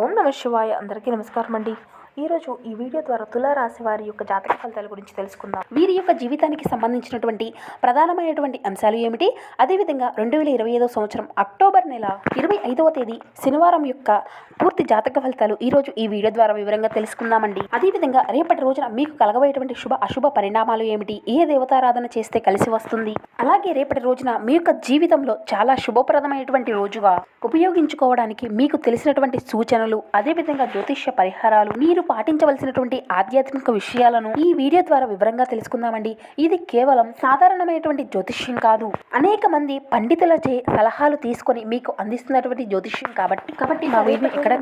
ఓం నమ శివాయ. అందరికీ నమస్కారం అండి. ఈరోజు ఈ వీడియో ద్వారా తులారాశి వారి యొక్క జాతక ఫలితాల గురించి తెలుసుకుందాం. వీరి యొక్క జీవితానికి సంబంధించినటువంటి ప్రధానమైనటువంటి అంశాలు ఏమిటి, అదేవిధంగా 2025 సంవత్సరం అక్టోబర్ నెల 25వ తేదీ శనివారం యొక్క పూర్తి జాతక ఫలితాలు ఈరోజు ఈ వీడియో ద్వారా వివరంగా తెలుసుకుందామండి. అదేవిధంగా రేపటి రోజున మీకు కలగబోయేటువంటి శుభ అశుభ పరిణామాలు ఏమిటి, ఏ దేవతారాధన చేస్తే కలిసి వస్తుంది, అలాగే రేపటి రోజున మీ యొక్క జీవితంలో చాలా శుభప్రదమైనటువంటి రోజుగా ఉపయోగించుకోవడానికి మీకు తెలిసినటువంటి సూచనలు, అదేవిధంగా జ్యోతిష్య పరిహారాలు, మీరు పాటించవలసినటువంటి ఆధ్యాత్మిక విషయాలను ఈ వీడియో ద్వారా వివరంగా తెలుసుకుందామండి. ఇది కేవలం సాధారణమైనటువంటి జ్యోతిష్యం కాదు, అనేక మంది పండితులచే సలహాలు తీసుకొని మీకు అందిస్తున్నటువంటి జ్యోతిష్యం కాబట్టి మా వీడియో ఎక్కడ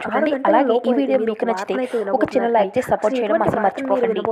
చూడండి. అలాగే ఈ వీడియో మీకు నచ్చితే ఒక చిన్న లైక్ చేసి సపోర్ట్ చేయడం అసలు మర్చిపోకండి.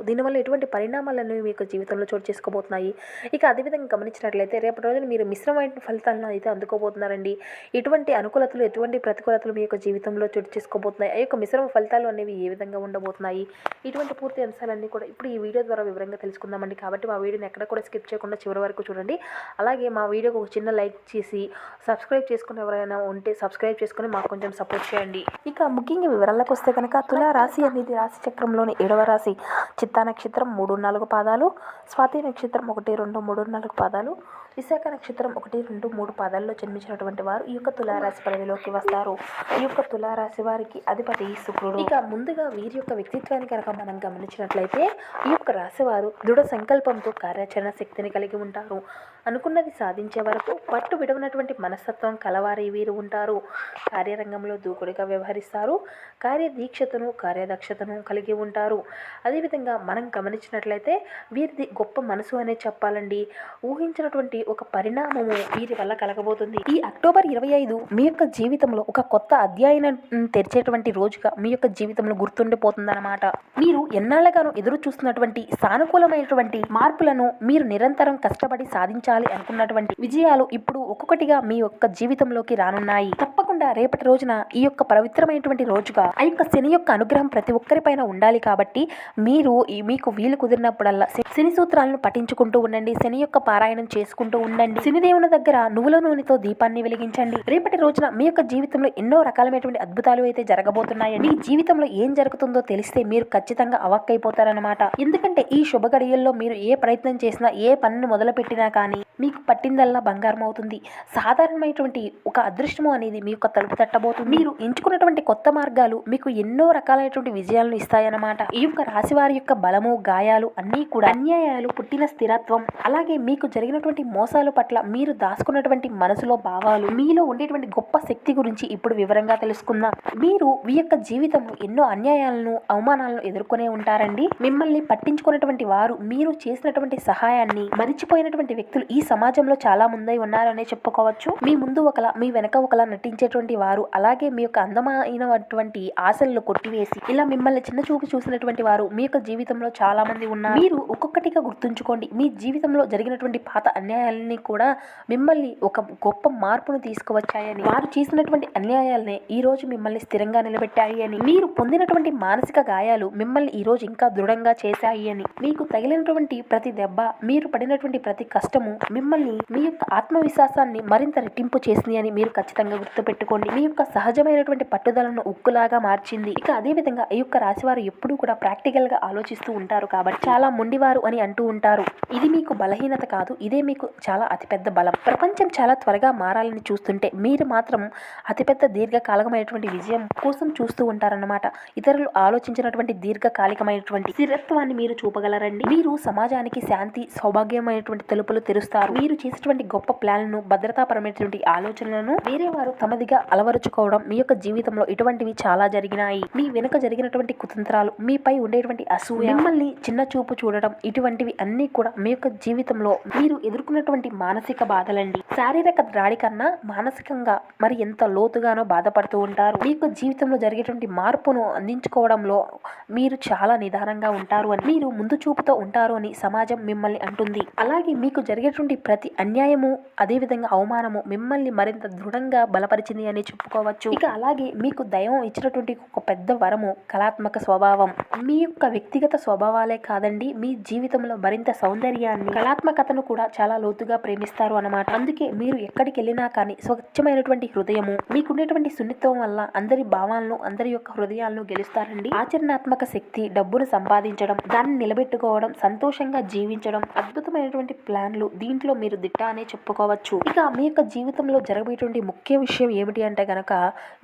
దీనివల్ల ఎటువంటి పరిణామాలను మీకు జీవితంలో చోటు చేసుకోబోతున్నాయి. ఇక అదేవిధంగా గమనించినట్లయితే రేపటి రోజున మీరు మిశ్రమైన ఫలితాలను అయితే అందుకోబోతున్నారండి. ఎటువంటి అనుకూలతలు, ఎటువంటి ప్రతికూలతలు మీ యొక్క జీవితంలో చోటు చేసుకోబోతున్నాయి, ఆ యొక్క మిశ్రమ ఫలితాలు అనేవి ఏ విధంగా ఉండబోతున్నాయి, ఇటువంటి పూర్తి అంశాలన్నీ కూడా ఇప్పుడు ఈ వీడియో ద్వారా వివరంగా తెలుసుకుందామండి. కాబట్టి మా వీడియోని ఎక్కడ కూడా స్కిప్ చేయకుండా చివరి వరకు చూడండి. అలాగే మా వీడియోకి ఒక చిన్న లైక్ చేసి సబ్స్క్రైబ్ చేసుకుని ఎవరైనా ఉంటే సబ్స్క్రైబ్ చేసుకుని మాకు కొంచెం సపోర్ట్ చేయండి. ఇక ముఖ్యంగా వివరాలకు వస్తే కనుక తులా రాశి అనేది రాశి చక్రంలోని 7వ రాశి. చిత్తా నక్షత్రం 3-4 పాదాలు, స్వాతి నక్షత్రం 1-2-3-4 పాదాలు, విశాఖ నక్షత్రం 1-2-3 పాదాల్లో జన్మించినటువంటి వారు ఈ యొక్క తులారాశి పరిధిలోకి వస్తారు. ఈ యొక్క తులారాశి వారికి అధిపతి శుక్రుడు. ఇక ముందుగా వీరి యొక్క వ్యక్తిత్వాన్ని కనుక మనం గమనించినట్లయితే ఈ యొక్క రాశి వారు దృఢ సంకల్పంతో కార్యాచరణ శక్తిని కలిగి ఉంటారు. అనుకున్నది సాధించే వరకు పట్టు విడవనటువంటి మనస్తత్వం కలవారి వీరు ఉంటారు. కార్యరంగంలో దూకుడుగా వ్యవహరిస్తారు. కార్యదీక్షతను, కార్యదక్షతను కలిగి ఉంటారు. అదేవిధంగా మనం గమనించినట్లయితే వీరిది గొప్ప మనసు అనే చెప్పాలండి. ఊహించినటువంటి ఒక పరిణామము వీరి వల్ల కలగబోతుంది. ఈ అక్టోబర్ 25 మీ యొక్క జీవితంలో ఒక కొత్త అధ్యాయం తెరిచేటువంటి రోజుగా మీ యొక్క జీవితంలో గుర్తుండిపోతుందన్నమాట. మీరు ఎన్నాళ్ళగానో ఎదురు చూస్తున్నటువంటి సానుకూలమైనటువంటి మార్పులను, మీరు నిరంతరం కష్టపడి సాధించాలి అనుకున్నటువంటి విజయాలు ఇప్పుడు ఒక్కొక్కటిగా మీ యొక్క జీవితంలోకి రానున్నాయి. తప్పకుండా రేపటి రోజున ఈ యొక్క పవిత్రమైనటువంటి రోజుగా ఆ యొక్క శని యొక్క అనుగ్రహం ప్రతి ఒక్కరిపైన ఉండాలి. కాబట్టి మీరు మీకు వీలు కుదిరినప్పుడల్లా శని సూత్రాలను పఠించుకుంటూ ఉండండి. శని యొక్క పారాయణం చేసుకుంటూ ఉండండి. శనిదేవుని దగ్గర నువ్వుల నూనెతో దీపాన్ని వెలిగించండి. రేపటి రోజున మీ యొక్క జీవితంలో ఎన్నో రకాలమైనటువంటి అద్భుతాలు అయితే జరగబోతున్నాయండి. మీ జీవితంలో ఏం జరుగుతుందో తెలిస్తే మీరు ఖచ్చితంగా అవాక్కైపోతారన్నమాట. ఎందుకంటే ఈ శుభ గడియల్లో మీరు ఏ ప్రయత్నం చేసినా, ఏ పనిని మొదలు పెట్టినా కానీ మీకు పట్టిందల్లా బంగారం అవుతుంది. సాధారణమైనటువంటి ఒక అదృష్టము అనేది మీ యొక్క తలుపు తట్టబోతుంది. మీరు ఎంచుకున్నటువంటి కొత్త మార్గాలు మీకు ఎన్నో రకాలైనటువంటి విజయాలను ఇస్తాయన్నమాట. ఈ యొక్క రాశి వారి యొక్క బలము, గాయాలు అన్నీ కూడా అన్యాయాలు, పుట్టిన స్థిరత్వం, అలాగే మీకు జరిగినటువంటి మోసాల పట్ల మీరు దాచుకున్నటువంటి మనసులో భావాలు, మీలో ఉండేటువంటి గొప్ప శక్తి గురించి ఇప్పుడు వివరంగా తెలుసుకుందాం. మీరు మీ యొక్క జీవితంలో ఎన్నో అన్యాయాలను, అవమానాలను ఎదుర్కొనే ఉంటారండి. మిమ్మల్ని పట్టించుకున్నటువంటి వారు, మీరు చేసినటువంటి సహాయాన్ని మరిచిపోయినటువంటి వ్యక్తులు ఈ సమాజంలో చాలా ముందై ఉన్నారనే చెప్పుకోవచ్చు. మీ ముందు ఒకలా, మీ వెనక ఒకలా నటించేటువంటి వారు, అలాగే మీ యొక్క అందమైనటువంటి ఆశలను కొట్టివేసి ఇలా మిమ్మల్ని చిన్న చూపు చూసినటువంటి వారు మీ యొక్క జీవితంలో చాలా మంది ఉన్నారు. మీరు ఒక్కొక్కటిగా గుర్తుంచుకోండి. మీ జీవితంలో జరిగినటువంటి పాత అన్యాయాలని కూడా మిమ్మల్ని ఒక గొప్ప మార్పును తీసుకువచ్చాయని, వారు చేసినటువంటి అన్యాయాలనే ఈ రోజు మిమ్మల్ని స్థిరంగా నిలబెట్టాయి అని, మీరు పొందినటువంటి మానసిక గాయాలు మిమ్మల్ని ఈ రోజు ఇంకా దృఢంగా చేశాయి అని, మీకు తగిలినటువంటి ప్రతి దెబ్బ, మీరు పడినటువంటి ప్రతి కష్టము మిమ్మల్ని, మీ యొక్క ఆత్మవిశ్వాసాన్ని మరింత రెట్టింపు చేసింది అని మీరు ఖచ్చితంగా గుర్తుపెట్టుకోండి. మీ యొక్క సహజమైనటువంటి పట్టుదలను ఉక్కులాగా మార్చింది. ఇక అదే విధంగా ఈ యొక్క రాశి వారు ఎప్పుడూ కూడా ప్రాక్టికల్ గా ఆలోచిస్తూ ఉంటారు. కాబట్టి చాలా మొండివారు అని అంటూ ఉంటారు. ఇది మీకు బలహీనత కాదు, ఇదే మీకు చాలా అతిపెద్ద బలం. ప్రపంచం చాలా త్వరగా మారాలని చూస్తుంటే మీరు మాత్రం అతిపెద్ద దీర్ఘకాలికమైనటువంటి విజయం కోసం చూస్తూ ఉంటారన్నమాట. ఇతరులు ఆలోచించినటువంటి దీర్ఘకాలికమైనటువంటి స్థిరత్వాన్ని మీరు చూపగలరండి. మీరు సమాజానికి శాంతి, సౌభాగ్యమైనటువంటి తలుపులు తెరుస్తారు. మీరు చేసేటువంటి గొప్ప ప్లాన్లను, భద్రతాపరమైనటువంటి ఆలోచనలను వేరే వారు తమదిగా అలవరుచుకోవడం మీ యొక్క జీవితంలో ఇటువంటివి చాలా జరిగినాయి. మీ వెనుక జరిగినటువంటి కుతంత్రాలు, మీపై ఉండేటువంటి అసూయ, మిమ్మల్ని చిన్న చూపు చూడడం, ఇటువంటివి అన్ని కూడా మీ యొక్క జీవితంలో మీరు ఎదుర్కొన్నటువంటి మానసిక బాధలండి. శారీరక దాడి కన్నా మానసికంగా మరి ఎంత లోతుగానో బాధపడుతూ ఉంటారు. మీ యొక్క జీవితంలో జరిగేటువంటి మార్పును అందించుకోవడంలో మీరు చాలా నిదానంగా ఉంటారు అని, మీరు ముందు చూపుతో ఉంటారు అని సమాజం మిమ్మల్ని అంటుంది. అలాగే మీకు జరిగేటువంటి ప్రతి అన్యాయము, అదేవిధంగా అవమానము మిమ్మల్ని మరింత దృఢంగా బలపరిచింది ఉంటుంది అని చెప్పుకోవచ్చు. ఇక అలాగే మీకు దైవం ఇచ్చినటువంటి ఒక పెద్ద వరము కళాత్మక స్వభావం. మీ యొక్క వ్యక్తిగత స్వభావాలే కాదండి, మీ జీవితంలో మరింత సౌందర్యాన్ని, కళాత్మకతను కూడా చాలా లోతుగా ప్రేమిస్తారు అన్నమాట. అందుకే మీరు ఎక్కడికి వెళ్ళినా కానీ స్వచ్ఛమైనటువంటి హృదయము, మీకుండేటువంటి సున్నితం వల్ల అందరి భావాలను, అందరి యొక్క హృదయాలను గెలుస్తారండి. ఆచరణాత్మక శక్తి, డబ్బును సంపాదించడం, దాన్ని నిలబెట్టుకోవడం, సంతోషంగా జీవించడం, అద్భుతమైనటువంటి ప్లాన్లు, దీంట్లో మీరు దిట్ట అనే చెప్పుకోవచ్చు. ఇక మీ యొక్క జీవితంలో జరగబోయేటువంటి ముఖ్య విషయం ఏమిటి అంటే గనక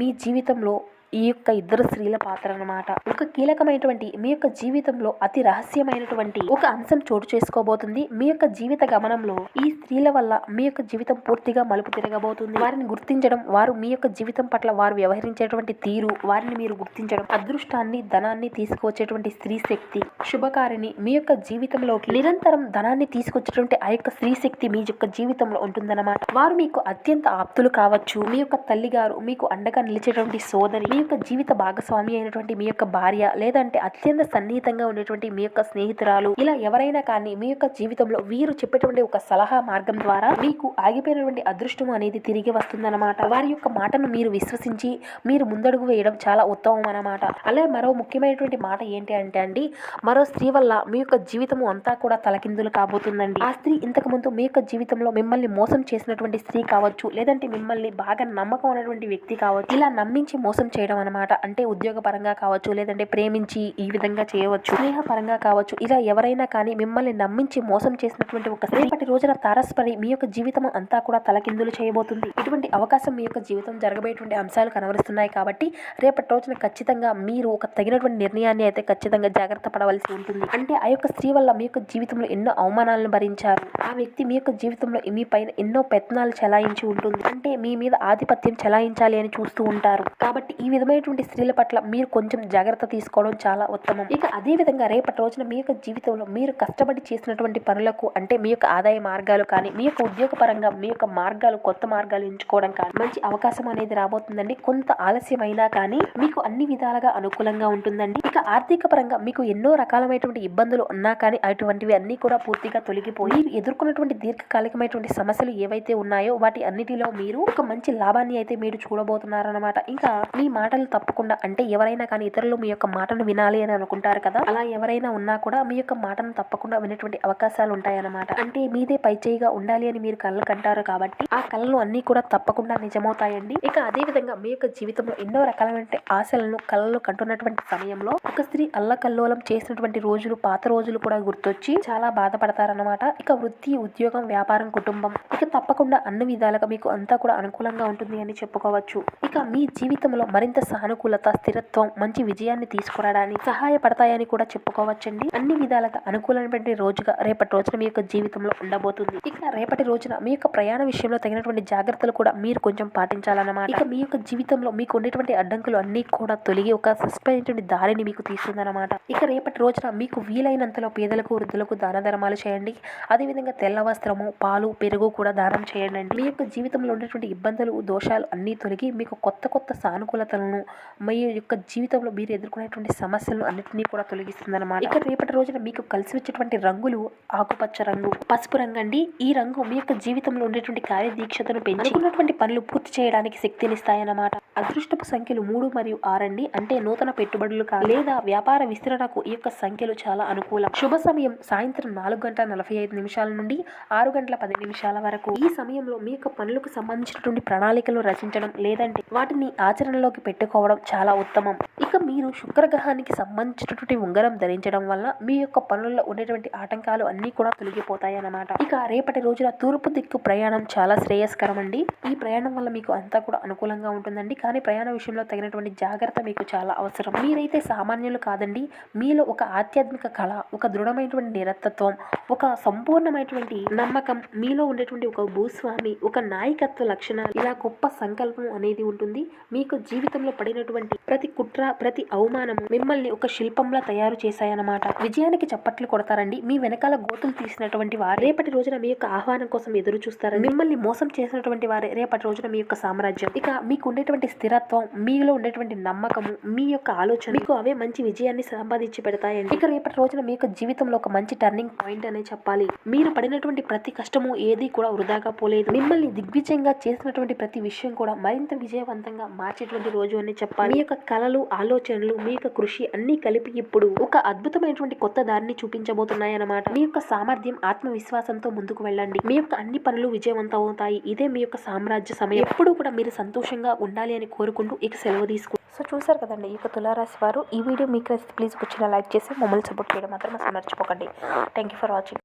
మీ జీవితంలో ఈ యొక్క ఇద్దరు స్త్రీల పాత్ర అన్నమాట. ఒక కీలకమైనటువంటి మీ యొక్క జీవితంలో అతి రహస్యమైనటువంటి ఒక అంశం చోటు చేసుకోబోతుంది. మీ యొక్క జీవిత గమనంలో ఈ స్త్రీల వల్ల మీ యొక్క జీవితం పూర్తిగా మలుపు తిరగబోతుంది. వారిని గుర్తించడం, వారు మీ యొక్క జీవితం పట్ల వారు వ్యవహరించేటువంటి తీరు, వారిని మీరు గుర్తించడం, అదృష్టాన్ని, ధనాన్ని తీసుకువచ్చేటువంటి స్త్రీ శక్తి, శుభకారిని మీ యొక్క జీవితంలోకి నిరంతరం ధనాన్ని తీసుకొచ్చేటువంటి ఆ యొక్క స్త్రీ శక్తి మీ యొక్క జీవితంలో ఉంటుందన్నమాట. వారు మీకు అత్యంత ఆప్తులు కావచ్చు. మీ యొక్క తల్లిగారు, మీకు అండగా నిలిచేటువంటి సోదరి, మీ యొక్క జీవిత భాగస్వామి అయినటువంటి మీ యొక్క భార్య, లేదంటే అత్యంత సన్నిహితంగా ఉండేటువంటి మీ యొక్క స్నేహితురాలు, ఇలా ఎవరైనా కానీ మీ యొక్క జీవితంలో వీరు చెప్పేటువంటి ఒక సలహా మార్గం ద్వారా మీకు ఆగిపోయినటువంటి అదృష్టం అనేది తిరిగి వస్తుందన్నమాట. వారి యొక్క మాటను మీరు విశ్వసించి మీరు ముందడుగు వేయడం చాలా ఉత్తమం అన్నమాట. అలాగే మరో ముఖ్యమైనటువంటి మాట ఏంటి అంటే అండి, మరో స్త్రీ వల్ల మీ యొక్క జీవితము అంతా కూడా తలకిందులు కాబోతుందండి. ఆ స్త్రీ ఇంతకు ముందు మీ యొక్క జీవితంలో మిమ్మల్ని మోసం చేసినటువంటి స్త్రీ కావచ్చు, లేదంటే మిమ్మల్ని బాగా నమ్మకం ఉన్నటువంటి వ్యక్తి కావచ్చు. ఇలా నమ్మించి మోసం చేయడం అనమాట. అంటే ఉద్యోగ పరంగా కావచ్చు, లేదంటే ప్రేమించి ఈ విధంగా చేయవచ్చు, స్నేహ పరంగా కావచ్చు. ఇలా ఎవరైనా కానీ మిమ్మల్ని నమ్మించి మోసం చేసినటువంటి ఒక రేపటి రోజున తారసపడి మీ యొక్క జీవితం అంతా కూడా తలకిందులు చేయబోతుంది. ఇటువంటి అవకాశం మీ యొక్క జీవితం జరగబోయేటువంటి అంశాలు కనబరుస్తున్నాయి. కాబట్టి రేపటి రోజున ఖచ్చితంగా మీరు ఒక తగినటువంటి నిర్ణయాన్ని అయితే ఖచ్చితంగా జాగ్రత్త పడవలసి ఉంటుంది. అంటే ఆ యొక్క స్త్రీ వల్ల మీ యొక్క జీవితంలో ఎన్నో అవమానాలను భరించారు. ఆ వ్యక్తి మీ యొక్క జీవితంలో మీ పైన ఎన్నో పెత్తనాలు చెలాయించి ఉంటుంది. అంటే మీ మీద ఆధిపత్యం చెలాయించాలి అని చూస్తూ ఉంటారు. కాబట్టి ఈ విధమైనటువంటి స్త్రీల పట్ల మీరు కొంచెం జాగ్రత్త తీసుకోవడం చాలా ఉత్తమం. ఇక అదే విధంగా రేపటి రోజున మీ యొక్క జీవితంలో మీరు కష్టపడి చేసినటువంటి పనులకు, అంటే మీ యొక్క ఆదాయ మార్గాలు కానీ, మీ యొక్క ఉద్యోగ పరంగా మీ యొక్క మార్గాలు, కొత్త మార్గాలు ఎంచుకోవడం కానీ మంచి అవకాశం అనేది రాబోతుందండి. కొంత ఆలస్యమైనా కానీ మీకు అన్ని విధాలుగా అనుకూలంగా ఉంటుందండి. ఇక ఆర్థిక పరంగా మీకు ఎన్నో రకాలమైనటువంటి ఇబ్బందులు ఉన్నా కానీ అటువంటివి అన్ని కూడా పూర్తిగా తొలగిపోయి ఎదుర్కొన్నటువంటి దీర్ఘకాలికమైనటువంటి సమస్యలు ఏవైతే ఉన్నాయో వాటి అన్నిటిలో మీరు ఒక మంచి లాభాన్ని అయితే మీరు చూడబోతున్నారన్నమాట. ఇంకా మీ మాటలు తప్పకుండా, అంటే ఎవరైనా కానీ ఇతరులు మీ యొక్క మాటను వినాలి అని అనుకుంటారు కదా, అలా ఎవరైనా ఉన్నా కూడా మీ యొక్క మాటను తప్పకుండా వినేటువంటి అవకాశాలు ఉంటాయన్నమాట. అంటే మీదే పైచేయిగా ఉండాలి అని మీరు కళ్ళు కంటారు కాబట్టి ఆ కళలు అన్ని కూడా తప్పకుండా నిజమవుతాయండి. ఇక అదే విధంగా మీ యొక్క జీవితంలో ఎన్నో రకాలైన ఆశలను, కళలు కంటున్నటువంటి సమయంలో ఒక స్త్రీ అల్లకల్లోలం చేసినటువంటి రోజులు, పాత రోజులు కూడా గుర్తొచ్చి చాలా బాధపడతారన్నమాట. ఇక వృత్తి, ఉద్యోగం, వ్యాపారం, కుటుంబం, ఇక తప్పకుండా అన్ని విధాలుగా మీకు అంతా కూడా అనుకూలంగా ఉంటుంది అని చెప్పుకోవచ్చు. ఇక మీ జీవితంలో మరింత సానుకూలత, స్థిరత్వం, మంచి విజయాన్ని తీసుకురావడానికి సహాయపడతాయని కూడా చెప్పుకోవచ్చండి. అన్ని విధాలుగా అనుకూలమైనటువంటి రోజుగా రేపటి రోజున మీ యొక్క జీవితంలో ఉండబోతుంది. ఇక రేపటి రోజున మీ యొక్క ప్రయాణ విషయంలో తగినటువంటి జాగ్రత్తలు కూడా మీరు కొంచెం పాటించాలన్నమాట. ఇక మీ యొక్క జీవితంలో మీకు ఉండేటువంటి అడ్డంకులు అన్ని కూడా తొలగి ఒక సస్పెండ్ దారిని మీకు తీస్తుందన్నమాట. ఇక రేపటి రోజున మీకు వీలైనంతలో పేదలకు, వృద్ధులకు దాన ధర్మాలు చేయండి. అదేవిధంగా తెల్ల వస్త్రము, పాలు, పెరుగు కూడా దానం చేయండి. మీ యొక్క జీవితంలో ఉండేటువంటి ఇబ్బందులు, దోషాలు అన్ని తొలగి మీకు కొత్త కొత్త సానుకూలతలను, మీ యొక్క జీవితంలో మీరు ఎదుర్కొనేటువంటి సమస్యలను అన్నింటినీ కూడా తొలగిస్తుందన్నమాట. ఇక రేపటి రోజున మీకు కలిసి వచ్చేటువంటి రంగులు ఆకుపచ్చ రంగు, పసుపు రంగు అండి. ఈ రంగు మీ యొక్క జీవితంలో ఉండేటువంటి కార్యదీక్షతను పెంచి అనుకున్నటువంటి పనులు పూర్తి చేయడానికి శక్తినిస్తాయన్నమాట. అదృష్టపు సంఖ్యలు 3 మరియు 6 అండి. అంటే నూతన పెట్టుబడులు లేదా వ్యాపార విస్తరణకు ఈ యొక్క సంఖ్యలు చాలా అనుకూలం. శుభ సమయం సాయంత్రం 4:45 నుండి 6:10 వరకు. ఈ సమయంలో మీ యొక్క పనులకు సంబంధించినటువంటి ప్రణాళికలు రచించడం, లేదంటే వాటిని ఆచరణలోకి పెట్టుకోవడం చాలా ఉత్తమం. ఇక మీరు శుక్రగ్రహానికి సంబంధించినటువంటి ఉంగరం ధరించడం వల్ల మీ యొక్క పనుల్లో ఉండేటువంటి ఆటంకాలు అన్ని కూడా తొలగిపోతాయి అన్నమాట. ఇక రేపటి రోజున తూర్పు దిక్కు ప్రయాణం చాలా శ్రేయస్కరం అండి. ఈ ప్రయాణం వల్ల మీకు అంతా కూడా అనుకూలంగా ఉంటుందండి. కానీ ప్రయాణ విషయంలో తగినటువంటి జాగ్రత్త మీకు చాలా అవసరం. మీరైతే సామాన్యులు కాదండి. మీలో ఒక ఆధ్యాత్మిక కళ, ఒక దృఢమైనటువంటి నిరత్తత్వం, ఒక సంపూర్ణమైనటువంటి నమ్మకం, మీలో ఉండేటువంటి ఒక భూస్వామి, ఒక నాయకత్వ లక్షణాలు, ఇలా గొప్ప సంకల్పం అనేది ఉంటుంది. మీకు జీవితంలో పడినటువంటి ప్రతి కుట్ర, ప్రతి అవమానము మిమ్మల్ని ఒక శిల్పంలా తయారు చేశాయన్నమాట. విజయానికి చప్పట్లు కొడతారండి. మీ వెనకాల గోతులు తీసినటువంటి వారు రేపటి రోజున మీ యొక్క ఆహ్వానం కోసం ఎదురు చూస్తారు. మిమ్మల్ని మోసం చేసినటువంటి వారే రేపటి రోజున మీ యొక్క సామ్రాజ్యం. ఇక మీకు ఉండేటువంటి స్థిరత్వం, మీలో ఉండేటువంటి నమ్మకము, మీ యొక్క ఆలోచన మీకు అవే మంచి విజయాన్ని సంపాదించి పెడతాయండి. ఇక రేపటి రోజున మీ యొక్క జీవితంలో ఒక మంచి టర్నింగ్ పాయింట్ అనే చెప్పాలి. మీరు పడినటువంటి ప్రతి కష్టము ఏది కూడా వృధాగా పోలేదు. మిమ్మల్ని దిగ్విజయంగా చేసినటువంటి ప్రతి విషయం కూడా మరింత విజయవంతంగా మార్చేటువంటి రోజు అని చెప్పాలి. మీ యొక్క కలలు, ఆలోచనలు, మీ యొక్క కృషి అన్ని కలిపి ఇప్పుడు ఒక అద్భుతమైనటువంటి కొత్త దారిని చూపించబోతున్నాయి అన్నమాట. మీ యొక్క సామర్థ్యం, ఆత్మవిశ్వాసంతో ముందుకు వెళ్ళండి. మీ యొక్క అన్ని పనులు విజయవంతం అవుతాయి. ఇదే మీ యొక్క సామ్రాజ్య సమయం. ఎప్పుడు కూడా మీరు సంతోషంగా ఉండాలి అని కోరుకుంటూ ఇక సెలవు తీసుకుంటారు. సో చూసారు కదండి, ఈ యొక్క తులారాశి వారు. ఈ వీడియో మీకు ప్లీజ్ వచ్చిన లైక్ చేసి మమ్మల్ని సపోర్ట్ చేయడం మాత్రం అసలు మర్చిపోకండి. Thank you for watching.